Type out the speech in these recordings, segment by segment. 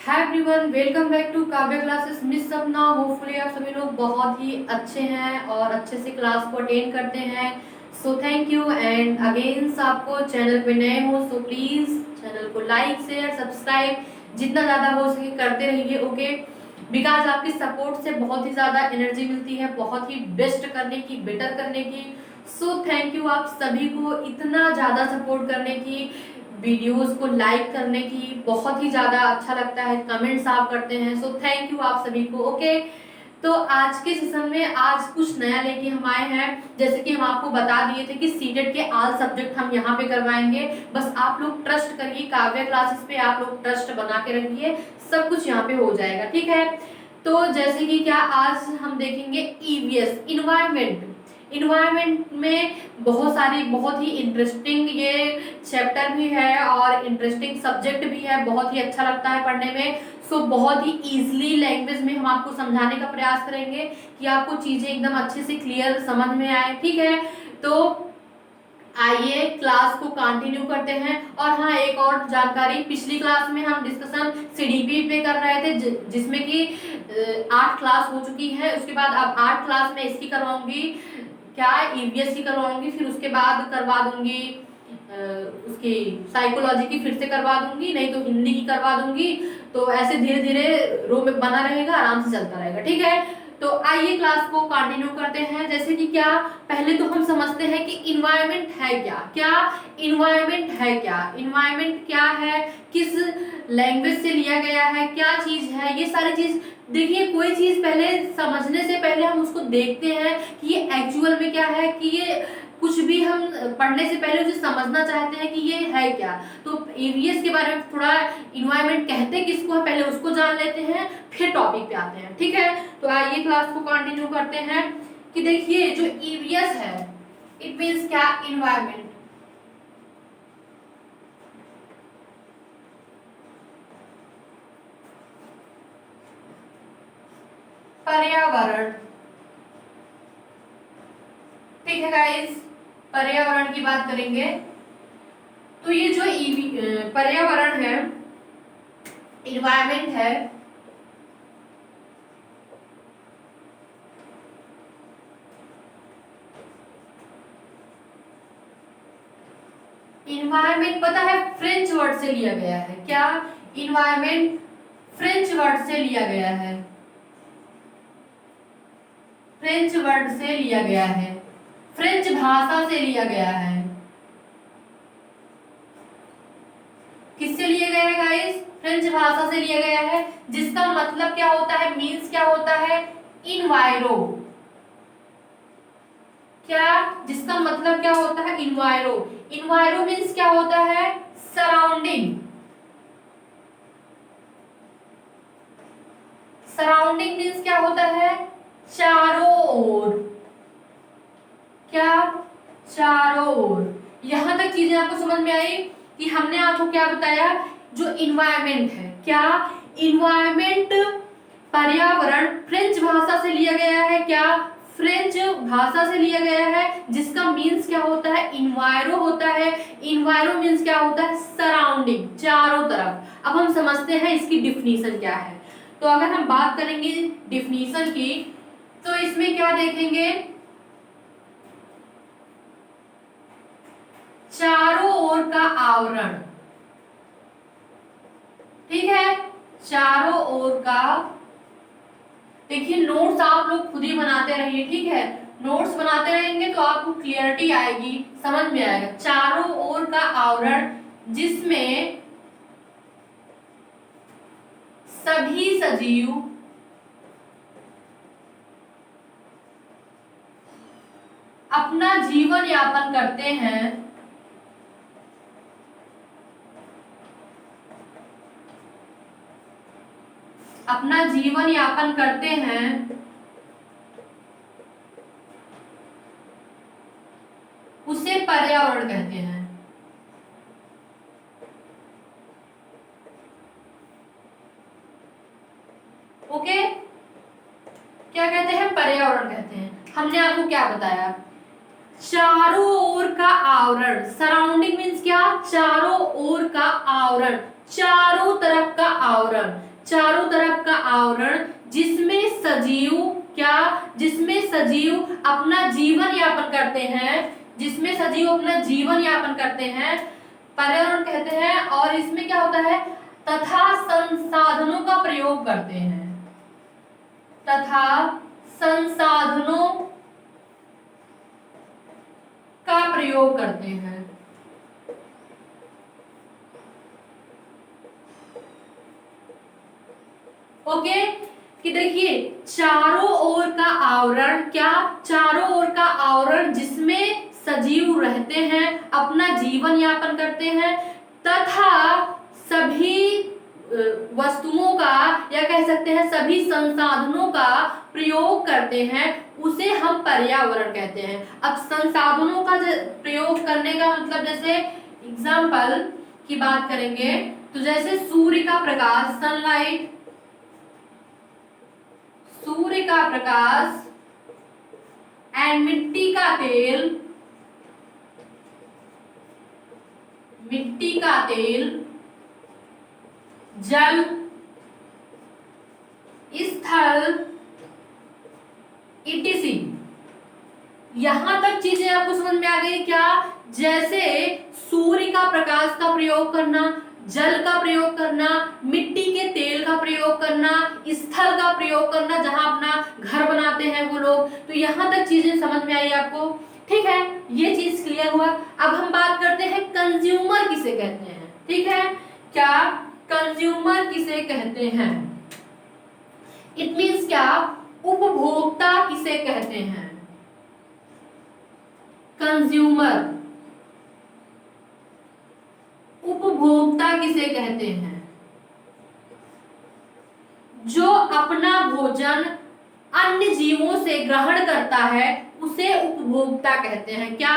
Hi everyone, welcome back to Kavya classes. Miss Sapna, hopefully आप सभी लोग बहुत ही अच्छे हैं और अच्छे से क्लास को अटेंड करते हैं। So thank you and again आपको चैनल पे नए हो सो प्लीज चैनल को लाइक शेयर सब्सक्राइब जितना ज़्यादा हो सके करते रहिए। ओके, बिकॉज आपकी सपोर्ट से बहुत ही ज़्यादा एनर्जी मिलती है, बहुत ही बेस्ट करने की, बेटर करने की। सो थैंक यू आप सभी को इतना ज़्यादा सपोर्ट करने की, वीडियोस को लाइक करने की। बहुत ही ज़्यादा अच्छा लगता है, कमेंट्स आप करते हैं। सो थैंक यू आप सभी को। ओके, तो आज के सेशन में आज कुछ नया लेके हम आए हैं। जैसे कि हम आपको बता दिए थे कि सीटेट के ऑल सब्जेक्ट हम यहाँ पे करवाएंगे। बस आप लोग ट्रस्ट करिए, काव्य क्लासेस पे आप लोग ट्रस्ट बना के रखिए, सब कुछ यहाँ पे हो जाएगा। ठीक है, तो जैसे कि क्या आज हम देखेंगे ईवीएस इन्वायरमेंट। इन्वायरमेंट में बहुत ही इंटरेस्टिंग ये चैप्टर भी है और इंटरेस्टिंग सब्जेक्ट भी है, बहुत ही अच्छा लगता है पढ़ने में। सो बहुत ही इजीली लैंग्वेज में हम आपको समझाने का प्रयास करेंगे कि आपको चीजें एकदम अच्छे से क्लियर समझ में आए। ठीक है, तो आइए क्लास को कंटिन्यू करते हैं। और हाँ, एक और जानकारी, पिछली क्लास में हम डिस्कशन सीडीपी पे कर रहे थे जिसमें कि 8 क्लास हो चुकी है। उसके बाद अब 8 क्लास में इसकी करवाऊंगी, क्या ईवीएस की करवाऊंगी, फिर उसके बाद करवा दूंगी उसकी साइकोलॉजी की फिर से करवा दूंगी, नहीं तो हिंदी की करवा दूंगी। तो ऐसे धीरे धीरे रो में बना रहेगा, आराम से चलता रहेगा। ठीक है, तो आइए क्लास को कंटिन्यू करते हैं। जैसे कि क्या, पहले तो हम समझते हैं कि इन्वायरमेंट है क्या। क्या इन्वायरमेंट है क्या, इन्वायरमेंट क्या है, किस लैंग्वेज से लिया गया है, क्या चीज है, ये सारी चीज देखिए। कोई चीज पहले समझने से पहले हम उसको देखते हैं कि ये एक्चुअल में क्या है, कि ये कुछ भी हम पढ़ने से पहले उसे समझना चाहते हैं कि ये है क्या। तो ईवीएस के बारे में थोड़ा, इन्वायरमेंट कहते किसको है पहले उसको जान लेते हैं, फिर टॉपिक पे आते हैं। ठीक है, तो आइए क्लास को कंटिन्यू करते हैं कि देखिए जो ईवीएस है इट मींस क्या, इन्वायरमेंट। पर्यावरण। ठीक है गाइस, पर्यावरण की बात करेंगे। तो ये जो पर्यावरण है, इन्वायरमेंट है, इन्वायरमेंट पता है फ्रेंच वर्ड से लिया गया है। क्या, इन्वायरमेंट फ्रेंच वर्ड से लिया गया है, फ्रेंच वर्ड से लिया गया है, फ्रेंच भाषा से लिया गया है। किससे लिया गया है गाइस, फ्रेंच भाषा से लिया गया है, जिसका मतलब क्या होता है, मीन्स क्या होता है, इन्वायरो। क्या, जिसका मतलब क्या होता है, इन्वायरो। इन्वायरो मीन्स क्या होता है, सराउंडिंग। सराउंडिंग मीन्स क्या होता है, चारों ओर। क्या, चारों ओर। यहां तक चीजें आपको समझ में आई कि हमने आपको क्या बताया, जो इन्वायरमेंट है, क्या, इन्वायरमेंट पर्यावरण फ्रेंच भाषा से लिया गया है। क्या, फ्रेंच भाषा से लिया गया है, जिसका मीन्स क्या होता है, इन्वायरो होता है। इन्वायरो मीन्स क्या होता है, सराउंडिंग, चारों तरफ। अब हम समझते हैं इसकी डिफिनीशन क्या है। तो अगर हम बात करेंगे डिफिनीशन की, तो इसमें क्या देखेंगे, चारों ओर का आवरण। ठीक है, चारों ओर का। देखिए नोट्स आप लोग खुद ही बनाते रहिए। ठीक है, नोट्स बनाते रहेंगे तो आपको क्लियरिटी आएगी, समझ में आएगा। चारों ओर का आवरण जिसमें सभी सजीव अपना जीवन यापन करते हैं, अपना जीवन यापन करते हैं, उसे पर्यावरण कहते हैं। ओके, क्या कहते हैं, पर्यावरण कहते हैं। हमने आपको क्या बताया, चारों ओर का आवरण। सराउंडिंग मीन्स क्या, चारों ओर का आवरण, चारों तरफ का आवरण। चारों तरफ का आवरण जिसमें सजीव जिसमें सजीव अपना जीवन यापन करते हैं, जिसमें सजीव अपना जीवन यापन करते हैं, पर्यावरण कहते हैं। और इसमें क्या होता है, तथा संसाधनों का प्रयोग करते हैं, तथा संसाधनों का प्रयोग करते हैं। ओके, कि देखिए चारों ओर का आवरण, चारों ओर का आवरण जिसमें सजीव रहते हैं, अपना जीवन यापन करते हैं, तथा सभी वस्तुओं का या कह सकते हैं सभी संसाधनों का प्रयोग करते हैं, उसे हम पर्यावरण कहते हैं। अब संसाधनों का प्रयोग करने का मतलब, जैसे एग्जाम्पल की बात करेंगे तो जैसे सूर्य का प्रकाश, सनलाइट, सूर्य का प्रकाश एंड मिट्टी का तेल, मिट्टी का तेल, जल, स्थल, इटीसी। यहां तक चीजें आपको समझ में आ गई क्या? जैसे सूर्य का प्रकाश का प्रयोग करना, जल का प्रयोग करना, मिट्टी के तेल का प्रयोग करना, स्थल का प्रयोग करना जहां अपना घर बनाते हैं वो लोग। तो यहां तक चीजें समझ में आई आपको? ठीक है, ये चीज क्लियर हुआ। अब हम बात करते हैं कंज्यूमर किसे कहते हैं। ठीक है, क्या कंज्यूमर किसे कहते हैं? इट मींस क्या, उपभोक्ता किसे कहते हैं? कंज्यूमर, उपभोक्ता किसे कहते हैं? जो अपना भोजन अन्य जीवों से ग्रहण करता है उसे उपभोक्ता कहते हैं। क्या?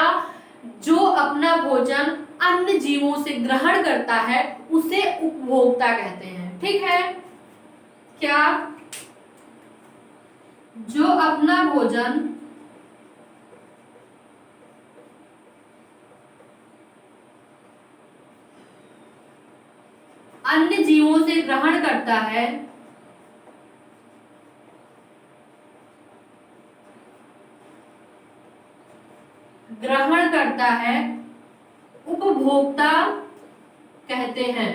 जो अपना भोजन अन्य जीवों से ग्रहण करता है उसे उपभोक्ता कहते हैं। ठीक है, क्या? जो अपना भोजन अन्य जीवों से ग्रहण करता है उपभोक्ता कहते हैं।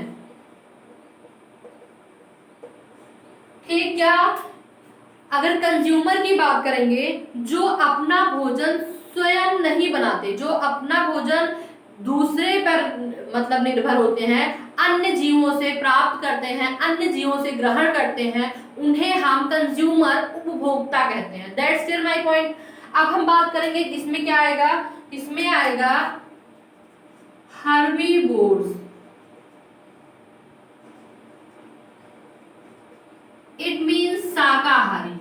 ठीक, क्या? अगर कंज्यूमर की बात करेंगे, जो अपना भोजन स्वयं नहीं बनाते, जो अपना भोजन दूसरे पर मतलब निर्भर होते हैं, अन्य जीवों से प्राप्त करते हैं, अन्य जीवों से ग्रहण करते हैं, उन्हें हम कंज्यूमर, उपभोक्ता कहते हैं। That's clear my point. अब हम बात करेंगे इसमें क्या आएगा, इसमें आएगा हर्बीवोर्स। इट मीन्स शाकाहारी।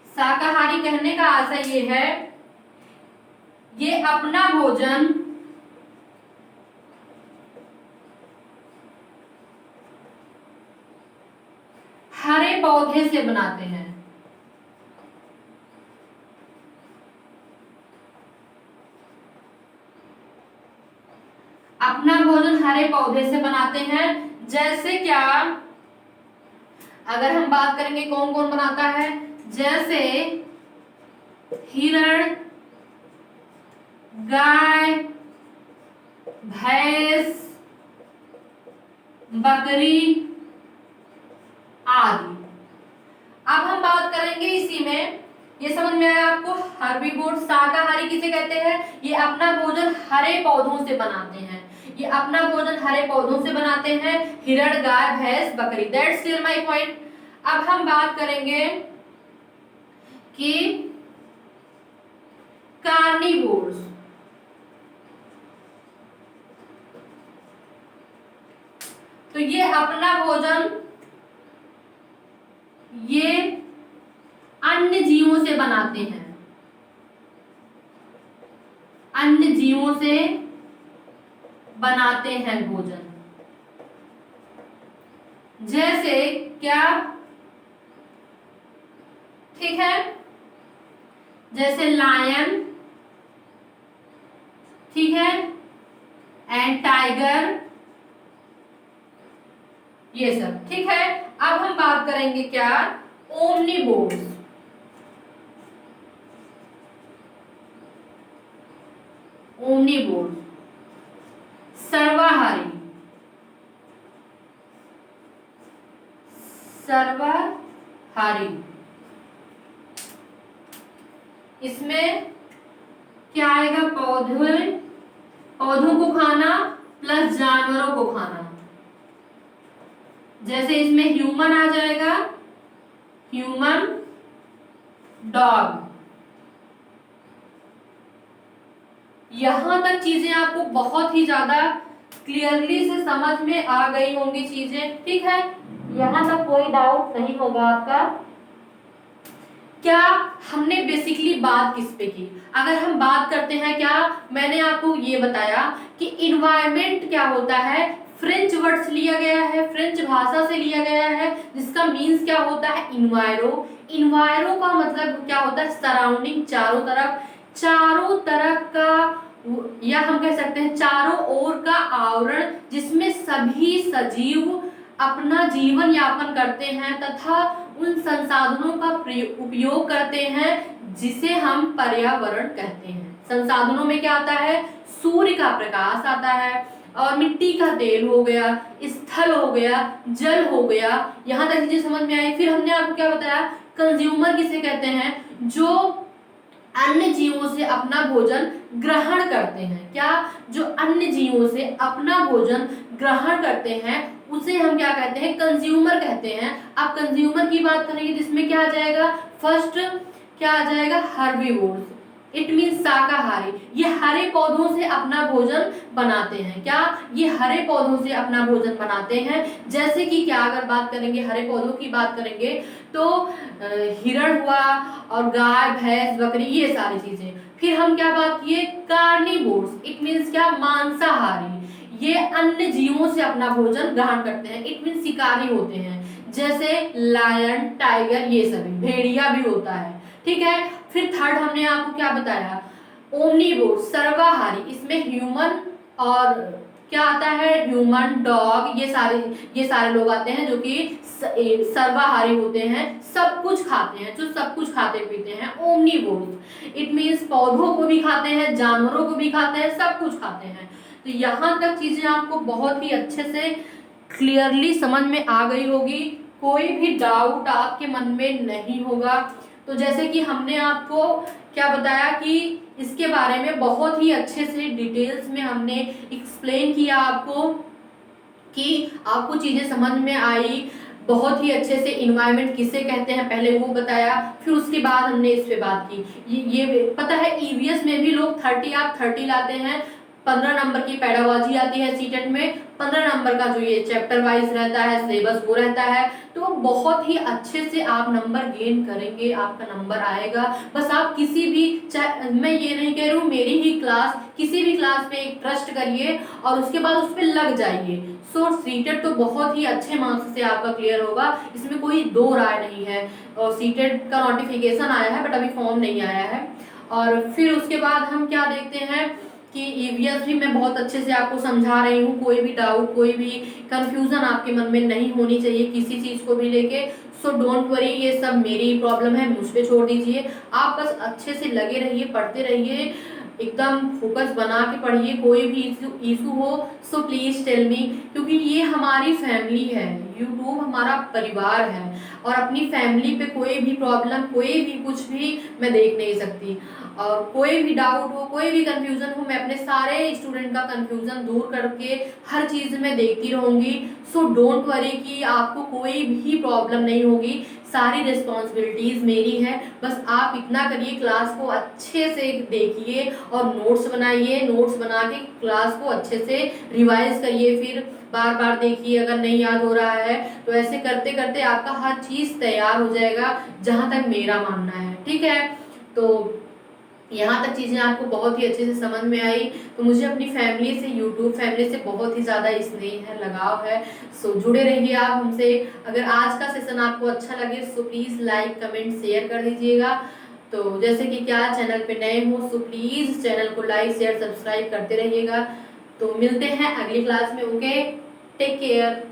शाकाहारी कहने का आशय ये है, ये अपना भोजन हरे पौधे से बनाते हैं। अपना भोजन हरे पौधे से बनाते हैं। जैसे क्या, अगर हम बात करेंगे कौन कौन बनाता है, जैसे हिरण, गाय, भैंस, बकरी आदि। अब हम बात करेंगे इसी में, ये समझ में आया आपको? हर्बीवोर शाकाहारी किसे कहते हैं? ये अपना भोजन हरे पौधों से बनाते हैं, ये अपना भोजन हरे पौधों से बनाते हैं, हिरण, गाय, भैंस, बकरी। That's clear my point. अब हम बात करेंगे कि कार्निवोर्स। तो ये अपना भोजन ये अन्य जीवों से बनाते हैं, अन्य जीवों से बनाते हैं भोजन। जैसे क्या? ठीक है, जैसे लायन, ठीक है, एंड टाइगर, ये सब ठीक है। अब हम बात करेंगे क्या, ओमनीवोर्स। ओमनीवोर्स सर्वाहारी, सर्वाहारी। इसमें क्या आएगा, पौधों को खाना प्लस जानवरों को खाना। जैसे इसमें ह्यूमन आ जाएगा, ह्यूमन, डॉग। यहां तक चीजें आपको बहुत ही ज्यादा क्लियरली से समझ में आ गई होंगी चीजें, ठीक है। यहां तक कोई डाउट नहीं होगा आपका। क्या हमने बेसिकली बात किस पे की, अगर हम बात करते हैं, क्या मैंने आपको ये बताया कि इन्वायरमेंट क्या होता है, फ्रेंच वर्ड से लिया गया है, फ्रेंच भाषा से लिया गया है, जिसका मीन्स क्या होता है, इन्वायरो। इन्वायरो का मतलब क्या होता है, सराउंडिंग, चारों तरफ, चारों तरफ का, या हम कह सकते हैं चारों ओर का आवरण, जिसमें सभी सजीव अपना जीवन यापन करते हैं तथा उन संसाधनों का उपयोग करते हैं जिसे हम पर्यावरण कहते हैं। संसाधनों में क्या आता है, सूर्य का प्रकाश आता है, और मिट्टी का तेल हो गया, स्थल हो गया, जल हो गया। यहाँ तक चीजें समझ में आई। फिर हमने आपको क्या बताया, कंज्यूमर किसे कहते हैं, जो अन्य जीवों से अपना भोजन ग्रहण करते हैं। क्या, जो अन्य जीवों से अपना भोजन ग्रहण करते हैं उसे हम क्या कहते हैं, कंज्यूमर कहते हैं। अब कंज्यूमर की बात करेंगे जिसमें क्या आ जाएगा, फर्स्ट क्या आ जाएगा, हर्बीवोर्स, इट मीन शाकाहारी। ये हरे पौधों से अपना भोजन बनाते हैं। क्या, ये हरे पौधों से अपना भोजन बनाते हैं। जैसे कि क्या, अगर बात करेंगे हरे पौधों की बात करेंगे तो हिरण हुआ, और गाय, भैंस, बकरी, ये सारी चीजें। फिर हम क्या बात किए, कार्निवोर्स, इट मीन्स क्या, मांसाहारी। ये अन्य जीवों से अपना भोजन ग्रहण करते हैं, इट मीन शिकारी होते हैं। जैसे लायन, टाइगर, ये सभी, भेड़िया भी होता है, ठीक है। फिर थर्ड हमने आपको क्या बताया, ओमनीवोर्स, सर्वाहारी। इसमें ह्यूमन और क्या आता है, ह्यूमन, डॉग, ये सारे लोग आते हैं जो कि सर्वाहारी होते हैं, सब कुछ खाते हैं, जो सब कुछ खाते पीते हैं। ओमनीवोर्स इट मीन्स पौधों को भी खाते हैं, जानवरों को भी खाते हैं, सब कुछ खाते हैं। तो यहाँ तक चीजें आपको बहुत ही अच्छे से क्लियरली समझ में आ गई होगी, कोई भी डाउट आपके मन में नहीं होगा। तो जैसे कि हमने आपको क्या बताया कि इसके बारे में बहुत ही अच्छे से डिटेल्स में हमने एक्सप्लेन किया आपको, कि आपको चीजें समझ में आई, बहुत ही अच्छे से इन्वायरमेंट किसे कहते हैं पहले वो बताया। फिर उसके बाद हमने इस पे बात की। ये पता है ईवीएस में भी लोग 30, आप 30 लाते हैं, 15 नंबर की पेडागोजी आती है सीटेट में, 15 नंबर का जो ये चैप्टर वाइज रहता है सिलेबस वो रहता है। तो बहुत ही अच्छे से आप नंबर गेन करेंगे, आपका नंबर आएगा। बस आप किसी भी, मैं ये नहीं कह रही हूँ मेरी ही क्लास, किसी भी क्लास पे एक ट्रस्ट करिए और उसके बाद उस पर लग जाइए। सो सीटेट तो बहुत ही अच्छे मार्क्स से आपका क्लियर होगा, इसमें कोई दो राय नहीं है। और सीटेट का नोटिफिकेशन आया है बट अभी फॉर्म नहीं आया है। और फिर उसके बाद हम क्या देखते हैं कि ईवीएस भी मैं बहुत अच्छे से आपको समझा रही हूँ, कोई भी डाउट, कोई भी कंफ्यूजन आपके मन में नहीं होनी चाहिए किसी चीज को भी लेके। सो डोंट वरी, ये सब मेरी प्रॉब्लम है, मुझ पे छोड़ दीजिए। आप बस अच्छे से लगे रहिए, पढ़ते रहिए, एकदम फोकस बना के पढ़िए। कोई भी इशू हो सो प्लीज टेल मी, क्योंकि ये हमारी फैमिली है, यूट्यूब हमारा परिवार है, और अपनी फैमिली पे कोई भी प्रॉब्लम, कोई भी कुछ भी मैं देख नहीं सकती। और कोई भी डाउट हो, कोई भी कंफ्यूजन हो, मैं अपने सारे स्टूडेंट का कंफ्यूजन दूर करके हर चीज में देखती रहूंगी। सो डोंट वरी कि आपको कोई भी प्रॉब्लम नहीं होगी, सारी रिस्पॉन्सिबिलिटीज मेरी है। बस आप इतना करिए, क्लास को अच्छे से देखिए और नोट्स बनाइए, नोट्स बना के क्लास को अच्छे से रिवाइज करिए, फिर बार बार देखिए। अगर नहीं याद हो रहा है तो ऐसे करते करते आपका हर चीज तैयार हो जाएगा, जहां तक मेरा मानना है, ठीक है। तो यहाँ तक चीजें आपको बहुत ही अच्छे से समझ में आई। तो मुझे अपनी फैमिली से, यूट्यूब फैमिली से बहुत ही ज्यादा स्नेह है, लगाव है। सो जुड़े रहिए आप हमसे। अगर आज का सेशन आपको अच्छा लगे so please like, comment, share कर दीजिएगा। तो जैसे कि क्या चैनल पे नए हो सो प्लीज चैनल को लाइक, शेयर, सब्सक्राइब करते रहिएगा। तो मिलते हैं अगली क्लास में। Okay, take care.